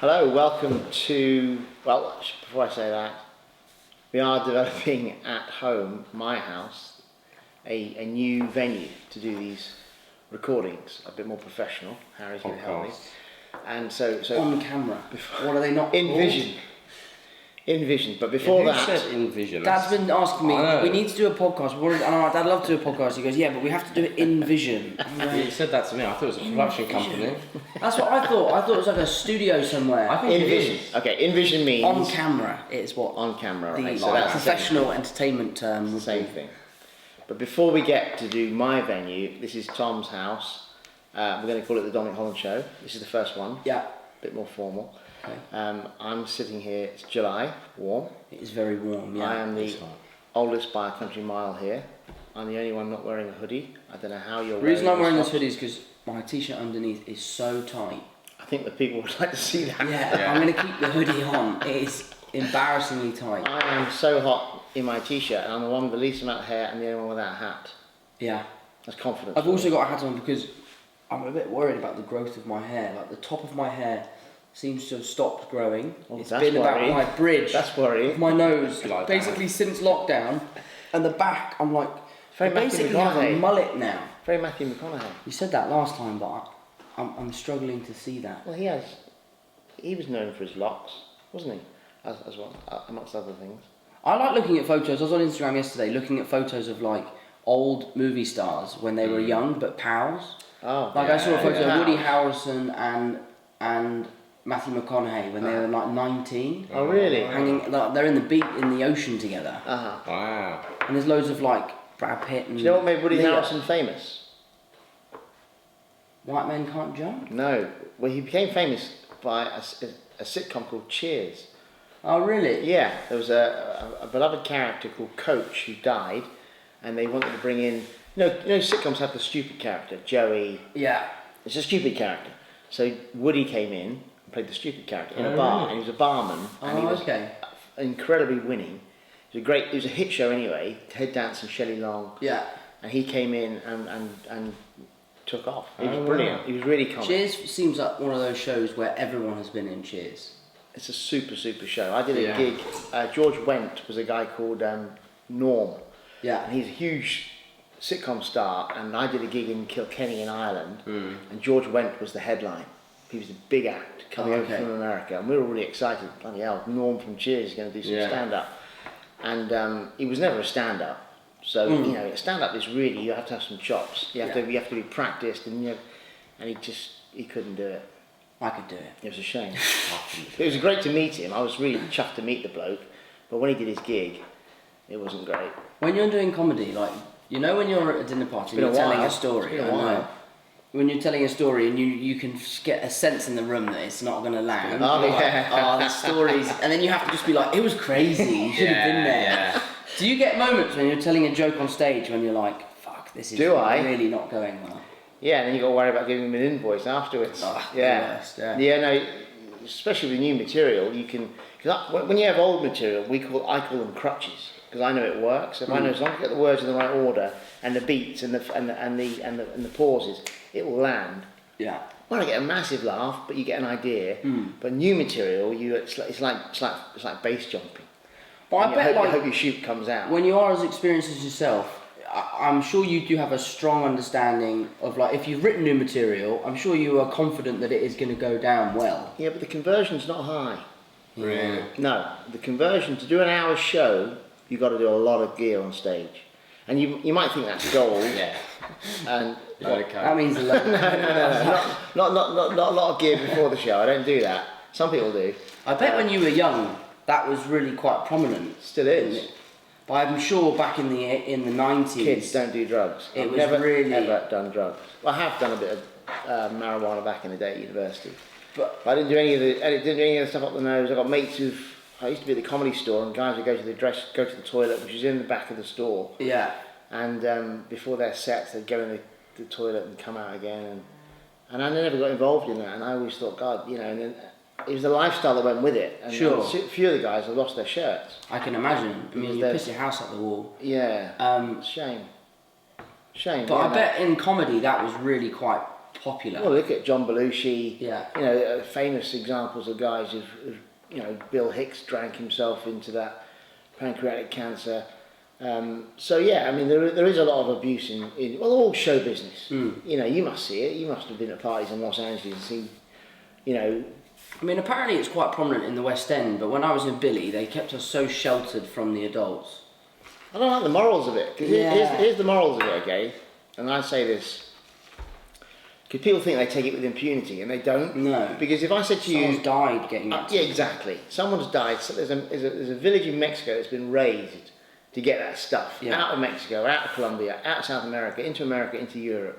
Hello, welcome to, well, before I say that, we are developing at home, my house, a new venue to do these recordings, a bit more professional. Harry's going to help me. And so on camera. What are they not in called? Vision, but before who that... said in Vision? Dad's been asking me, we need to do a podcast. And I'm like, Dad, I'd love to do a podcast. He goes, yeah, but we have to do it in Vision. He said that to me. I thought it was a production company. That's what I thought. I thought it was like a studio somewhere. I think in Vision. Okay, in Vision means... On camera is what... On camera, the right. So that's professional entertainment term would same be. thing. But before we get to do my venue, this is Tom's house. We're going to call it the Dominic Holland Show. This is the first one. Yeah. A bit more formal. Okay. I'm sitting here, it's July, warm. It is very warm, yeah. I am the oldest by a country mile here. I'm the only one not wearing a hoodie. I don't know how you're wearing The reason I'm wearing this hoodie is because my t-shirt underneath is so tight. I think the people would like to see that. Yeah. I'm going to keep the hoodie on. It is embarrassingly tight. I am so hot in my t-shirt and I'm the one with the least amount of hair and the only one without a hat. Yeah. That's confidence. I've also got a hat on because I'm a bit worried about the growth of my hair. Like the top of my hair seems to have stopped growing. Oh, it's been about my bridge. That's worrying. Of my nose, Like basically since lockdown. And the back, I'm like, Very I basically have a McConaughey. mullet now. Very Matthew McConaughey. You said that last time, but I'm struggling to see that. Well, he was known for his locks, wasn't he? As well, amongst other things. I like looking at photos. I was on Instagram yesterday looking at photos of like old movie stars when they were young but pals. Oh, Like I saw a photo yeah. of Woody Harrelson and Matthew McConaughey when they were like 19. Oh, really? Hanging, like, they're in the ocean together. Uh-huh. Wow. And there's loads of like Brad Pitt and. Do you know what made Woody Leah. Harrelson famous? White Men Can't Jump? No. Well, he became famous by a sitcom called Cheers. Oh, really? Yeah, there was a beloved character called Coach who died, and they wanted to bring in. You know, sitcoms have the stupid character, Joey. Yeah. It's a stupid character. So Woody came in and played the stupid character in a bar, and he was a barman, and he was incredibly winning. It was a hit show anyway. Ted Dance and Shelley Long. Yeah. And he came in and took off. He was brilliant. He was really comic. Cheers seems like one of those shows where everyone has been in Cheers. It's a super show. I did a gig. George Wendt was a guy called Norm. Yeah. And he's a huge sitcom star. And I did a gig in Kilkenny in Ireland. And George Wendt was the headline. He was a big act coming over from America. And we were really excited. Bloody hell, Norm from Cheers is going to do some stand-up. And he was never a stand-up. So, you know, stand-up is really, you have to have some chops. You have to be practiced. And he couldn't do it. I could do it. It was a shame. It was great to meet him. I was really chuffed to meet the bloke, but when he did his gig, it wasn't great. When you're doing comedy, like, you know when you're at a dinner party and you're telling a story, when you're telling a story and you can get a sense in the room that it's not going to land. The stories, and then you have to just be like, it was crazy, you should have been there. Yeah. Do you get moments when you're telling a joke on stage when you're like, fuck, this is really not going well? Yeah, and then you got to worry about giving him an invoice afterwards. No, especially with new material, you can. Because when you have old material, I call them crutches because I know it works. If I know as long as I get the words in the right order and the beats and the pauses, it will land. Yeah. Well, I get a massive laugh, but you get an idea. But new material, it's like base jumping. But I bet I hope your shoot comes out. When you are as experienced as yourself, I'm sure you do have a strong understanding of, like, if you've written new material, I'm sure you are confident that it is going to go down well. Yeah, but the conversion's not high. Really? No, the conversion, to do an hour's show, you've got to do a lot of gear on stage. And you might think that's gold. Yeah. And That means a lot. No. Not a lot of gear before the show. I don't do that. Some people do. I bet when you were young, that was really quite prominent. Still is. But I'm sure back in the 90s... Kids don't do drugs. I've never ever done drugs. Well, I have done a bit of marijuana back in the day at university. But I didn't do any of the stuff up the nose. I got mates I used to be at the Comedy Store, and guys would go to the toilet, which is in the back of the store. Yeah. And before their sets, they'd go in the toilet and come out again. And I never got involved in that. And I always thought, God, you know, and then it was the lifestyle that went with it. And sure. A few of the guys have lost their shirts. I can imagine. I mean, you piss your house at the wall. Yeah. Shame. But I bet in comedy that was really quite popular. Well, look at John Belushi. Yeah. You know, famous examples of guys who've you know, Bill Hicks drank himself into that pancreatic cancer. So yeah, I mean, there is a lot of abuse in all show business. You know, you must see it. You must have been at parties in Los Angeles and see, you know. I mean, apparently it's quite prominent in the West End, but when I was in Billy, they kept us so sheltered from the adults. I don't like the morals of it. 'Cause here's the morals of it, okay? And I say this because people think they take it with impunity, and they don't. No. Because if I said to Someone's you, died getting that. yeah, exactly. Someone's died. So there's a village in Mexico that's been raised to get that stuff out of Mexico, out of Colombia, out of South America, into Europe.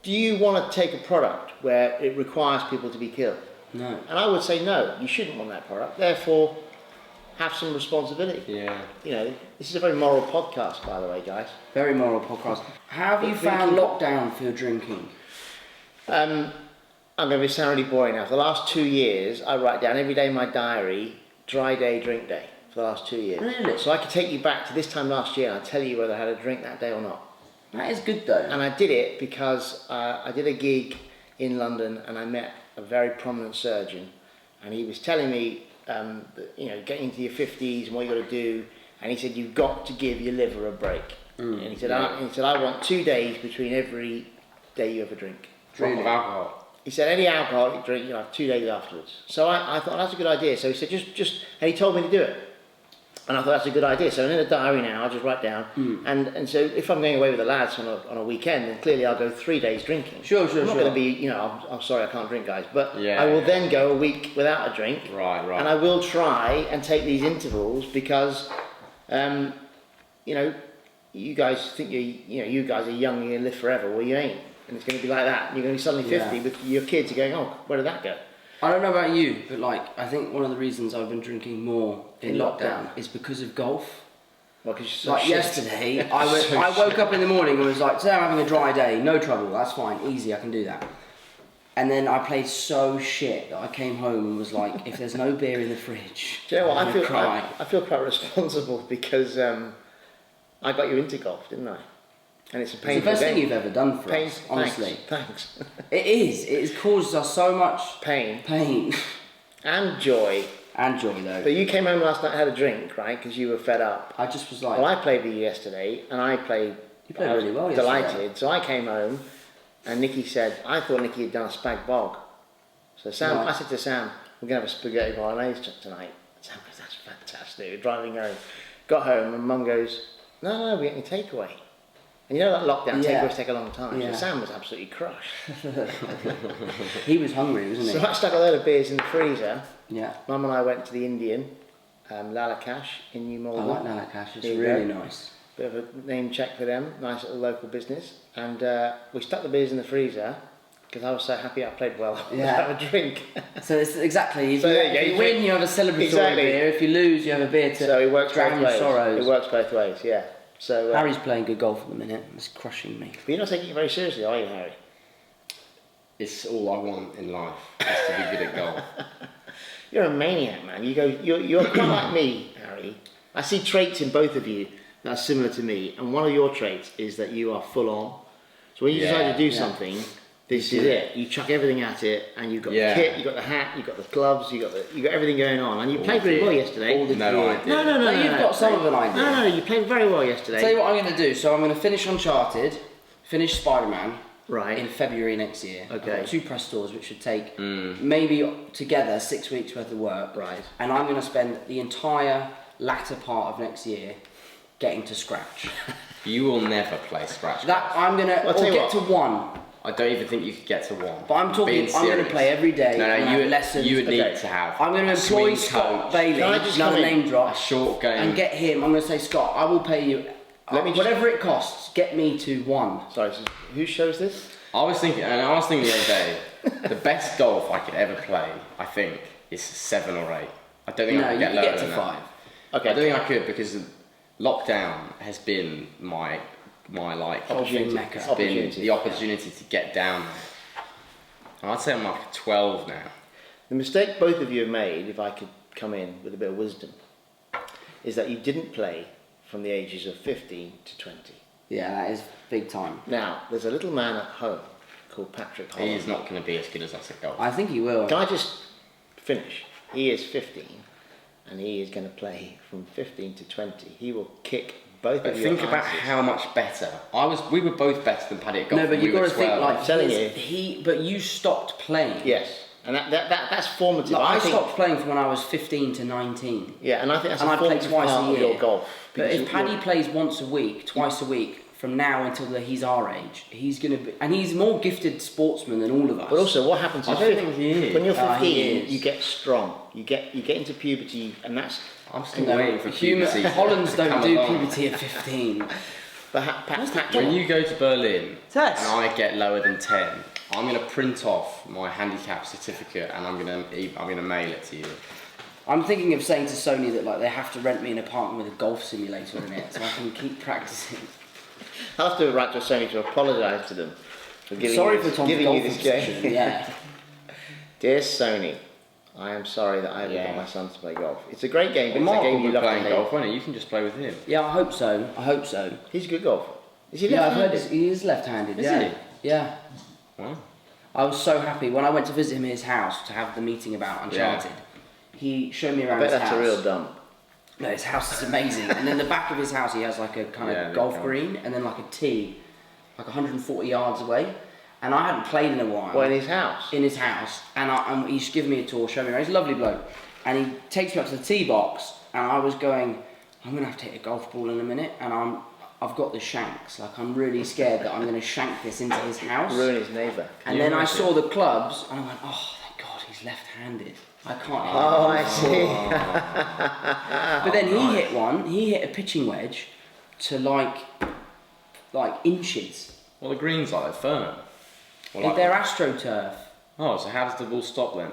Do you want to take a product where it requires people to be killed? No. And I would say no. You shouldn't want that product. Therefore, have some responsibility. Yeah. You know, this is a very moral podcast, by the way, guys. Very moral podcast. How have you found lockdown for your drinking? I'm going to be soundly boring now. For the last 2 years, I write down every day in my diary, dry day, drink day, for the last 2 years. Really? So I could take you back to this time last year and I'll tell you whether I had a drink that day or not. That is good though. And I did it because I did a gig in London and I met a very prominent surgeon, and he was telling me, that, you know, getting into your 50s and what you got to do, and he said you've got to give your liver a break. And he said, I want 2 days between every day you ever drink. Drop of alcohol. He said any alcohol you drink, you have 2 days afterwards. So I thought that's a good idea. So he said and he told me to do it. And I thought that's a good idea. So in a diary now, I'll just write down. And so if I'm going away with the lads on a weekend, then clearly I'll go 3 days drinking. Sure. I'm not going to be, you know, I'm sorry I can't drink, guys. But I will then go a week without a drink. Right. And I will try and take these intervals because, you know, you guys think you guys are young, you're going to live forever. Well, you ain't. And it's going to be like that. You're going to be suddenly 50, but your kids are going, oh, where did that go? I don't know about you, but like I think one of the reasons I've been drinking more in lockdown is because of golf. Well, because you're so like shit. yesterday, I woke up in the morning and was like, today I'm having a dry day, no trouble, that's fine, easy, I can do that. And then I played so shit that I came home and was like, if there's no beer in the fridge, do you know what? I'm gonna cry. I feel quite responsible because I got you into golf, didn't I? And it's a painful It's the best game. thing you've ever done for us, honestly. Thanks. It has caused us so much pain and joy. And joy though. But you came home last night and had a drink, right? Because you were fed up. I just was like... Well, I played with you yesterday, and I played... You played really well delighted. yesterday. So I came home, and Nikki said, I thought Nikki had done a spag bog. So Sam, I said to Sam, we're going to have a spaghetti bolognese tonight. Sam goes, that's fantastic. We're driving home. Got home, and Mum goes, no, we're getting a takeaway. And you know that lockdown takeaways take a long time. Yeah. So Sam was absolutely crushed. He was hungry, wasn't he? So I stuck a load of beers in the freezer. Yeah. Mum and I went to the Indian, Lala Cash in New Malden. I like Lala Cash, it's really nice. Bit of a name check for them, nice little local business. And we stuck the beers in the freezer because I was so happy I played well. Have a drink. So it's exactly, if So you win, you have a celebratory beer. If you lose, you have a beer to drown your sorrows. It works both ways, yeah. So Harry's playing good golf at the minute. It's crushing me. But you're not taking it very seriously, are you, Harry? It's all I want in life, is to be good at golf. You're a maniac, man. You're quite like me, Harry. I see traits in both of you that are similar to me, and one of your traits is that you are full on. So when you decide to do something, this is it. You chuck everything at it, and you've got the kit, you've got the hat, you've got the gloves, you've got everything going on, and you played really well yesterday. No idea. No, you've got some of an idea. No, you played very well yesterday. Tell you what I'm going to do. So I'm going to finish Uncharted, finish Spider-Man. Right. In February next year. Okay. I've got 2 press tours which should take maybe together 6 weeks worth of work. Right. And I'm going to spend the entire latter part of next year getting to scratch. You will never play scratch. That I'm going to get to 1. I don't even think you could get to 1. But I'm talking, I'm going to play every day. You would need to have. I'm going to employ Scott Bailey, another name drop, a short game, and get him. I'm going to say, Scott, I will pay you whatever it costs. Get me to 1. Sorry, so whose show is this? I was thinking the other day, the best golf I could ever play, I think, is 7 or 8. I don't think I could get lower get to than 5. Okay. I don't think I could because lockdown has been my Opportunity Mecca. It's been the opportunity to get down there. And I'd say I'm like 12 now. The mistake both of you have made, if I could come in with a bit of wisdom, is that you didn't play from the ages of 15 to 20. Yeah, that is big time. Now, there's a little man at home called Patrick Holland. He is not going to be as good as us at golf. I think he will. Can I just finish? He is 15, and he is going to play from 15 to 20. He will kick both But of your think about asses. how much better. We were both better than Paddy at golf. No, but when you've we got were to think 12. like I'm telling you. But you stopped playing. Yes, and that's formative. Like, I think, stopped playing from when I was 15 to 19. Yeah, and I think that's And a I play formative twice part a of year. your golf. But because if Paddy plays once a week, twice a week, from now until he's our age, he's going to be... And he's more gifted sportsman than all of us. But also, what happens is I don't think he is. when you're He 15, is. you get strong. You get into puberty, and that's. I'm still waiting for puberty. Hollands to don't come do along. puberty at 15. When you go to Berlin Tess. and I get lower than 10, I'm going to print off my handicap certificate and I'm going to mail it to you. I'm thinking of saying to Sony that like they have to rent me an apartment with a golf simulator in it so I can keep practicing. I'll have to write to Sony to apologise to them for giving Sorry you for this, Tom's giving golf you this obsession, game. yeah. Dear Sony, I am sorry that I ever got my son to play golf. It's a great game, but Well, it's Mark a game will you be love to playing hate. golf, won't he? You can just play with him. Yeah, I hope so. He's a good golfer. Is he Yeah, I've heard left-handed? he is left-handed. Is yeah. he? Yeah. Wow. I was so happy when I went to visit him in his house to have the meeting about Uncharted. He showed me I around bet his that's house. a real dump. No, his house is amazing. And in the back of his house, he has like a kind of golf green and then like a tee, like 140 yards away. And I hadn't played in a while. Well, in his house. In his house, and he's given me a tour, showing me around. He's a lovely bloke, and he takes me up to the tee box, and I was going, I'm gonna have to hit a golf ball in a minute, and I've got the shanks. Like I'm really scared that I'm gonna shank this into his house. Ruin his neighbour. And then I saw the clubs, and I went, oh, thank God, he's left-handed. I can't hit Oh, it. I see. But then he hit a pitching wedge to like inches. Well, the green's like they're firm. Or They're AstroTurf. Oh, so how does the ball stop then?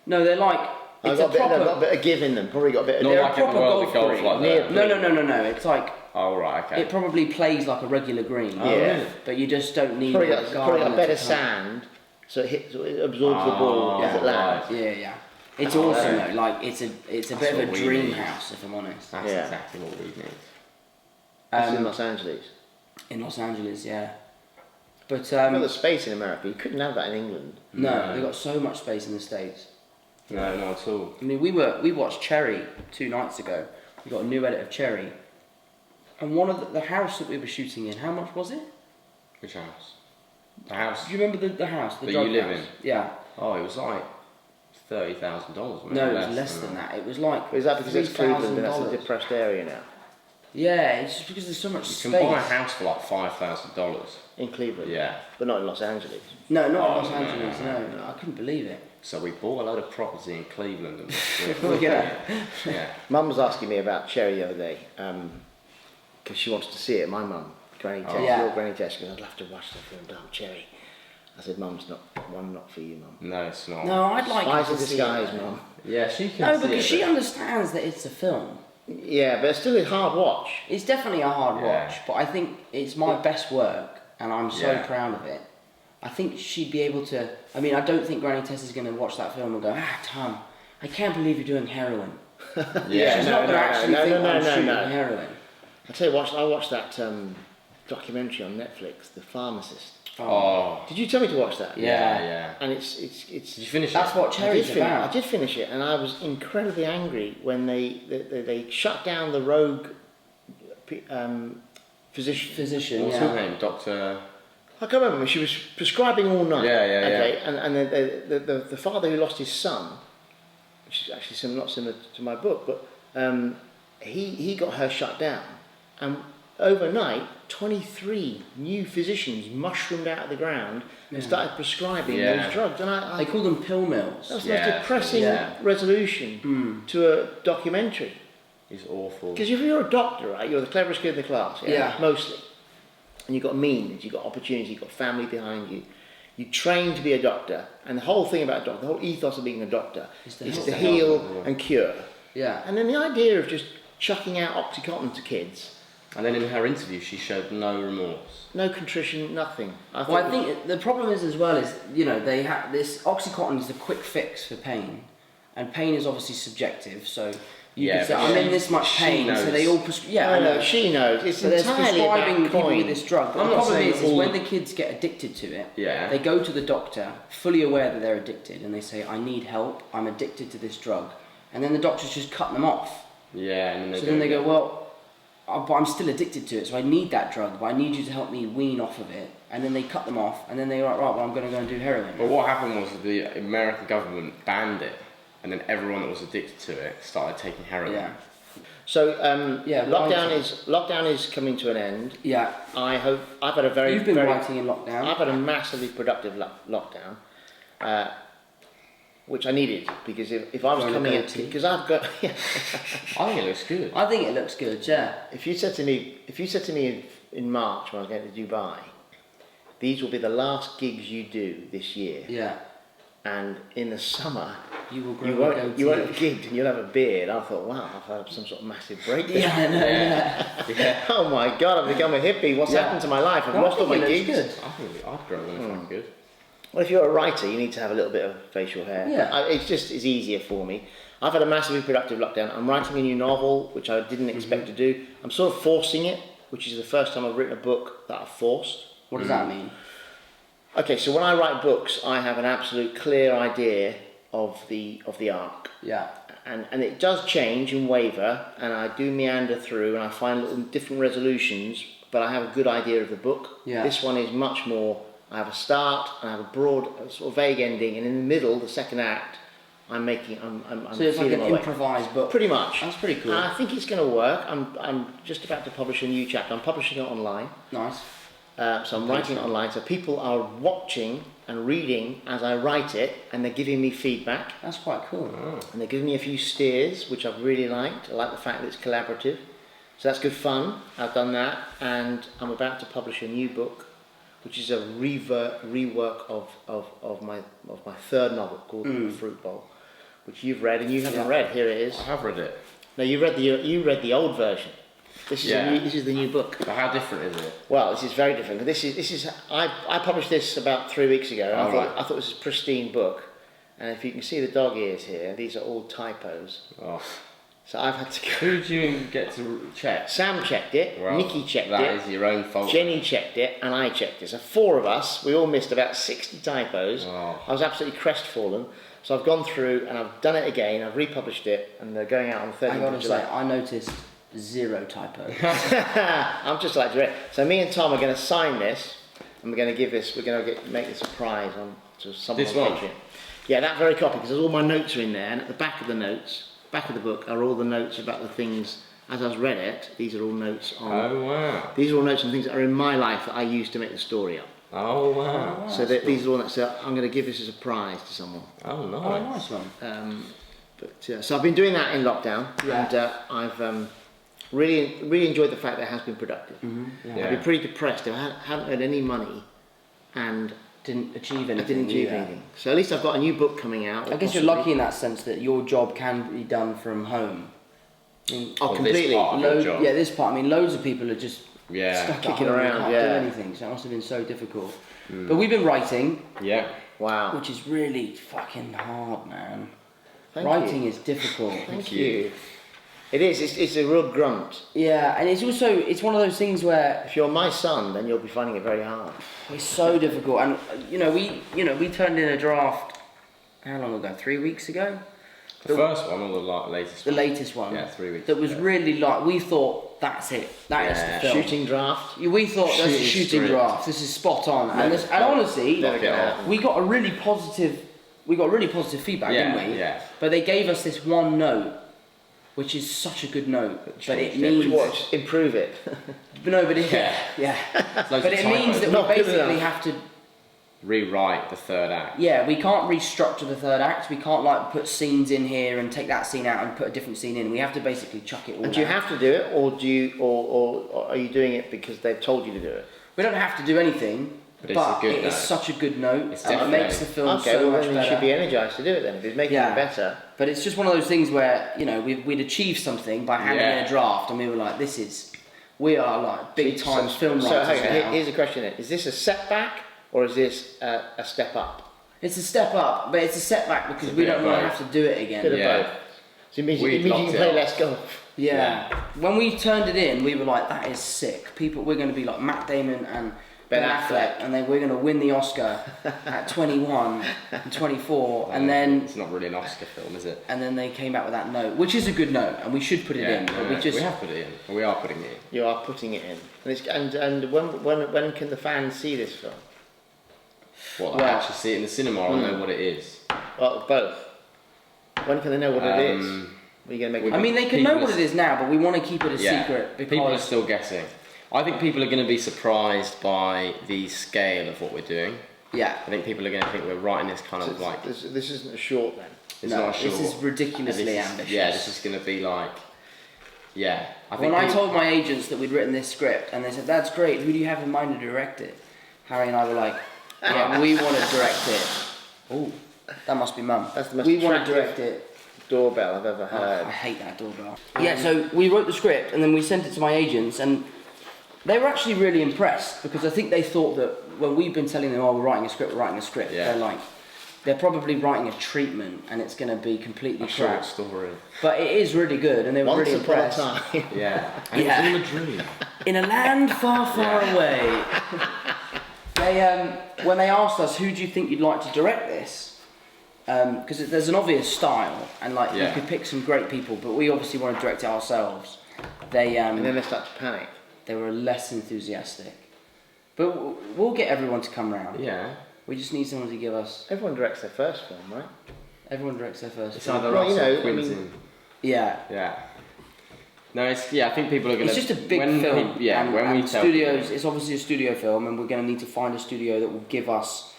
No, they're like, I've it's got a they've got a proper, bit of give in them. Probably got a bit of. Not they're like a in the proper world of golf golf green. like that. No. It's like, Oh, right, okay. it probably plays like a regular green. Yeah. really? But you just don't need Probably a got, probably got gardener better to come- sand, so it absorbs the ball as it lands. Yeah. It's awesome though. Like it's a bit of what a we dream need. house, if I'm honest. That's Yeah. exactly what we need. It's in Los Angeles. In Los Angeles, yeah. But You've got the space in America. You couldn't have that in England. no, they've got so much space in the States. No, not at all. I mean, we watched Cherry 2 nights ago. We got a new edit of Cherry, and one of the house that we were shooting in. How much was it? Which house? The house? Do you remember the house? The That drug you live house? in? Yeah. Oh, it was like $30,000. No, it was less than that. It was like Is that because it's Cleveland and that's a $3,000. depressed area now? Yeah, it's just because there's so much You space. can buy a house for like $5,000. In Cleveland? Yeah. But not in Los Angeles. No, not Oh, in Los no, Angeles. No, I couldn't believe it. So we bought a load of property in Cleveland. And Look at yeah. Mum was asking me about Cherry the other day because she wants to see it. My mum, Granny Tess, Yeah. your Granny Tess, goes, I'd love to watch the film Dumb Cherry. I said, Mum's not for you, Mum. No, it's not. No, I'd like Spies her in to see disguise, it. Mum. Yeah, she can. No, see because it, she but- understands that it's a film. Yeah, but it's still a hard watch. It's definitely a hard Yeah. watch, but I think it's my best work, and I'm so Yeah. proud of it. I think she'd be able to. I mean, I don't think Granny Tess is going to watch that film and go, Tom, I can't believe you're doing heroin. Yeah, She's not going to actually think I'm shooting no. heroin. I tell you what, I watched that documentary on Netflix, The Pharmacist. Oh. Did you tell me to watch that? Yeah. And it's. Did you finish That's it? what Cherry's about. I did finish it, and I was incredibly angry when they shut down the rogue physician. Physician, What's yeah. her name? Doctor. I can't remember. She was prescribing all night. Yeah. Okay, and the father who lost his son, which is actually not similar to my book, but he got her shut down, and overnight 23 new physicians mushroomed out of the ground and started prescribing those drugs, and I They call them pill mills. that's the most depressing resolution to a documentary. It's awful. Because if you're a doctor, right, you're the cleverest kid in the class, Yeah. mostly. And you've got means, you've got opportunity, you've got family behind you. You train to be a doctor, and the whole thing about a doctor, the whole ethos of being a doctor is to heal and cure. Yeah. And then the idea of just chucking out Oxycontin to kids, And then in her interview, she showed no remorse. no contrition, nothing. Well, I think the problem is as well is, you know, they have this Oxycontin is the quick fix for pain, and pain is obviously subjective. So You can say, I'm in this much pain, so they all I know, she knows. It's but entirely prescribing about people with this drug. But the problem is when the kids get addicted to it, they go to the doctor, fully aware that they're addicted, and they say, I need help, I'm addicted to this drug. And then the doctors just cut them off. Yeah, and then they go, well, but I'm still addicted to it, so I need that drug, but I need you to help me wean off of it. And then they cut them off, and then they were like, right, well, I'm going to go and do heroin. But what happened was the American government banned it, and then everyone that was addicted to it started taking heroin. Yeah. So lockdown is coming to an end. Yeah. I've had a very. You've been writing in lockdown. I've had a massively productive lockdown, which I needed because if I was coming in, because I've got. Yeah. I think it looks good. I think it looks good. Yeah. If you said to me in March when I was going to Dubai, these will be the last gigs you do this year. Yeah. And in the summer, you won't have gigged and you'll have a beard. I thought, wow, I've had some sort of massive breakdown. Yeah, I know, yeah. Oh my God, I've become a hippie. What's happened to my life? I've lost all my gigs. Good. I think I'd grow them if I'm good. Well, if you're a writer, you need to have a little bit of facial hair. Yeah. It's easier for me. I've had a massively productive lockdown. I'm writing a new novel, which I didn't expect to do. I'm sort of forcing it, which is the first time I've written a book that I've forced. What does that mean? Okay, so when I write books, I have an absolute clear idea of the arc. Yeah. And it does change and waver, and I do meander through, and I find little different resolutions, but I have a good idea of the book. Yeah. This one is much more, I have a start, and I have a broad, sort of vague ending, and in the middle, the second act, I'm so it's like an improvised book. Pretty much. That's pretty cool. And I think it's going to work. I'm just about to publish a new chapter. I'm publishing it online. Nice. So I'm writing it online, so people are watching and reading as I write it, and they're giving me feedback. That's quite cool. Oh. And they're giving me a few steers, which I've really liked. I like the fact that it's collaborative. So that's good fun. I've done that, and I'm about to publish a new book, which is a rework of my third novel called The Fruit Bowl, which you've read and you haven't read. Here it is. I have read it. No, you read the old version. This is the new book. But how different is it? Well, this is very different. This is I published this about 3 weeks ago. And I thought it was a pristine book, and if you can see the dog ears here, these are all typos. Oh. So I've had to go. Who did you get to check? Sam checked it. Well, Nikki checked it. That is your own fault. Jenny checked it, and I checked it. So 4 of us, we all missed about 60 typos. Oh. I was absolutely crestfallen. So I've gone through and I've done it again. I've republished it, and they're going out on the 13th of July. I noticed 0 typos. I'm just like direct. So me and Tom are going to sign this, and we're going to give this. We're going to make this a prize to someone on Patreon. Yeah, that very copy, because all my notes are in there, and at the back of the notes, back of the book, are all the notes about the things. As I've read it, these are all notes on. Oh wow! These are all notes on things that are in my life that I use to make the story up. Oh wow! So these are all notes. So I'm going to give this as a prize to someone. Oh nice! Oh, nice one. So I've been doing that in lockdown, Yeah. and I've really enjoyed the fact that it has been productive. Mm-hmm. Yeah. I've been pretty depressed if I hadn't earned any money, and Didn't achieve anything. I didn't achieve anything. So at least I've got a new book coming out. I guess you're lucky in that sense that your job can be done from home. Completely. This part of your job. Yeah, this part. I mean, loads of people are just Yeah. stuck Kicking at home around, and can't yeah. do anything. So it must have been so difficult. But we've been writing, Yeah. Wow. which is really fucking hard, man. Thank Writing you. is difficult. Thank you. It is. It's a real grunt. Yeah, and it's also one of those things where If you're my son, then you'll be finding it very hard. it's so difficult. And we turned in a draft how long ago? 3 weeks ago. The first one or the latest The one? latest one. Yeah, 3 weeks That was ago. really we thought that's it. That is Yeah. the film. Shooting draft. We thought that's a Shooting shooting script. draft. This is spot on. And honestly, Never gonna Yeah. happen. we got a really positive feedback, Yeah, didn't we? yeah. But they gave us this one note, which is such a good note. But it means Watch, improve it. no, but it, Yeah. yeah. Loads But of it means typos. that Not we good basically enough. have to. Rewrite the third act. Yeah, we can't restructure the third act. We can't put scenes in here and take that scene out and put a different scene in. We have to basically chuck it all. And do you out. have to do it, or do you, or are you doing it because they've told you to do it? We don't have to do anything, But it's a good it is note. such a good note. It's and it definitely- makes the film Okay, so well much then you better. should be energised to do it then. If it's making Yeah. it better. But it's just one of those things where we'd achieved something by handing in Yeah. a draft, and we were like, we are like big time film So writers hang on, now. here's a question then. Is this a setback or is this a step up? It's a step up, but it's a setback because It's a we bit don't of want to both. have to do it again. Bit of Yeah. both. So it means you can play less golf. Yeah. When we turned it in, we were like, that is sick. We're going to be like Matt Damon and Ben Affleck, and then we're going to win the Oscar at 21 and 24, well, and then... It's not really an Oscar film, is it? And then they came out with that note, which is a good note, and we should put it in. But we have put it in. We are putting it in. You are putting it in. And when can the fans see this film? Well, actually see it in the cinema or know what it is? Well, both. When can they know what it is? Are you going to make? I mean, they can know what it is now, but we want to keep it a secret because people are still guessing. I think people are going to be surprised by the scale of what we're doing. Yeah. I think people are going to think we're writing this kind of like... This isn't a short then? It's not a short. This is ridiculously ambitious. Yeah, this is going to be like... Yeah. I told my agents that we'd written this script, and they said, that's great, who do you have in mind to direct it? Harry and I were like, yeah, we want to direct it. Oh, that must be Mum. That's the most We want to direct it. Doorbell I've ever heard. I hate that doorbell. Yeah, so we wrote the script, and then we sent it to my agents, and... They were actually really impressed because I think they thought that when we've been telling them, we're writing a script, they're probably writing a treatment and it's going to be completely crap. Short story. But it is really good and they were really impressed. Once upon a time. Yeah. And it was in a dream. In a land far, far away. When they asked us, who do you think you'd like to direct this? Because there's an obvious style and you could pick some great people, but we obviously want to direct it ourselves. And then they start to panic. They were less enthusiastic. But we'll get everyone to come round. Yeah. We just need someone to give us... Everyone directs their first film, right? Everyone directs their first it's film. either us or Quentin. Yeah. Yeah. No, I think people are going to... It's just a big film. When we tell studios, people, it's obviously a studio film and we're going to need to find a studio that will give us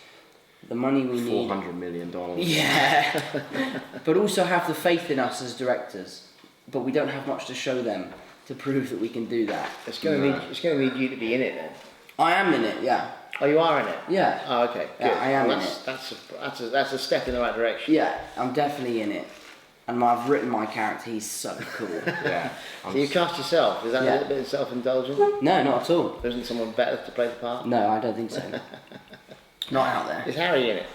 the money we need. $400 million. Yeah. But also have the faith in us as directors. But we don't have much to show them to prove that we can do that. It's going to need you to be in it then. I am in it, yeah. Oh, you are in it? Yeah. Oh, okay. Good. Yeah, I am in it. That's a step in the right direction. Yeah, I'm definitely in it. And I've written my character, he's so cool. Yeah. So you cast yourself, is that a little bit self-indulgent? No, not at all. There isn't someone better to play the part? No, I don't think so. Not out there. Is Harry in it?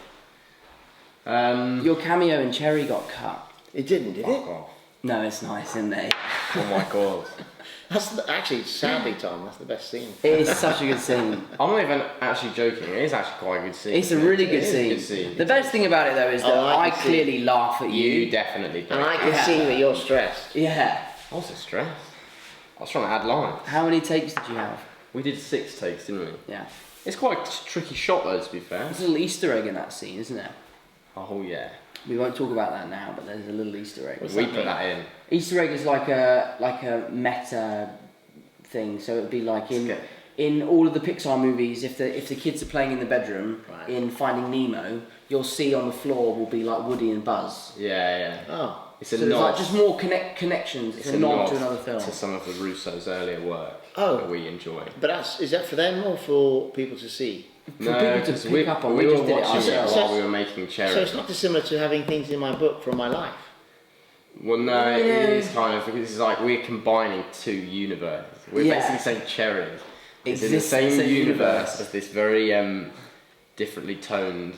Your cameo in Cherry got cut. It didn't, did it? Off. No, it's nice, isn't it? Oh my god. Actually, sadly, Tom, that's the best scene. It is such a good scene. I'm not even actually joking. It is actually quite a good scene. It's a really good scene. The best thing about it though is that I clearly laugh at you. You definitely do. And I can see that you're stressed. Yeah. I was stressed. I was trying to add lines. How many takes did you have? We did 6 takes, didn't we? Yeah. It's quite a tricky shot though, to be fair. There's a little Easter egg in that scene, isn't there? Oh yeah. We won't talk about that now, but there's a little Easter egg. We put that in. Easter egg is like a meta thing, so it'd be like in all of the Pixar movies, if the kids are playing in the bedroom in Finding Nemo, you'll see on the floor will be like Woody and Buzz. Yeah. Oh. It's a so nod. there's like just more connections. It's a nod to another film. To some of the Russo's earlier work that we enjoy. But is that for them or for people to see? For people to pick up on. We just were did it watching it ourselves. while we were making Cherry. So it's not dissimilar to having things in my book from my life. Well, no, it is kind of, because it's like we're combining 2 universes. We're basically saying Cherry is in the same universe as this very differently toned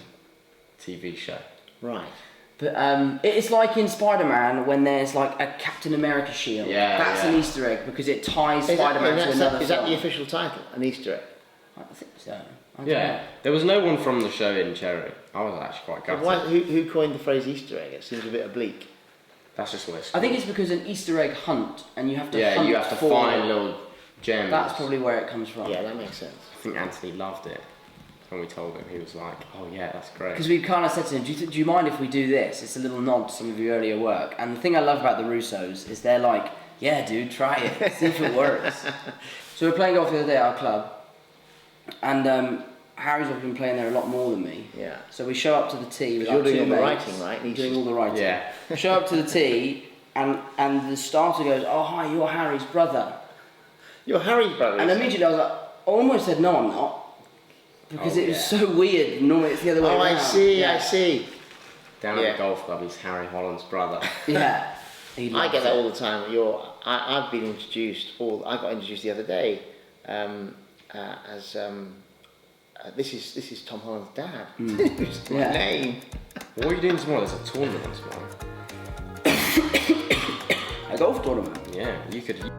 TV show. Right. But it's like in Spider-Man when there's like a Captain America shield. That's an Easter egg because it ties Spider-Man to another film. Is that the official title? An Easter egg? I think so. There was no one from the show in Cherry. I was actually quite gutted. Who coined the phrase Easter egg? It seems a bit oblique. That's just what it's I think it's because an Easter egg hunt and you have to hunt you have to find little gems. That's probably where it comes from. Yeah, that makes sense. I think Anthony loved it. When we told him, he was like, oh yeah, that's great. Because we kind of said to him, do you mind if we do this? It's a little nod to some of your earlier work. And the thing I love about the Russos is they're like, yeah dude, try it, see if it works. So we were playing golf the other day at our club, and Harry's been playing there a lot more than me. Yeah. So we show up to the tee with you're our doing 2 all the mates, writing, right? Doing all the writing. Yeah. Show up to the tee, and the starter goes, oh hi, you're Harry's brother. You're Harry's brother. And immediately I was like, I almost said no, I'm not. Because it was so weird. Normally it's the other way around. I see. Down at the golf club, he's Harry Holland's brother. Yeah. I get that all the time. I've been introduced. I got introduced the other day as this is Tom Holland's dad. Who's my name? What are you doing tomorrow? There's a tournament tomorrow. golf tournament. Yeah, you could.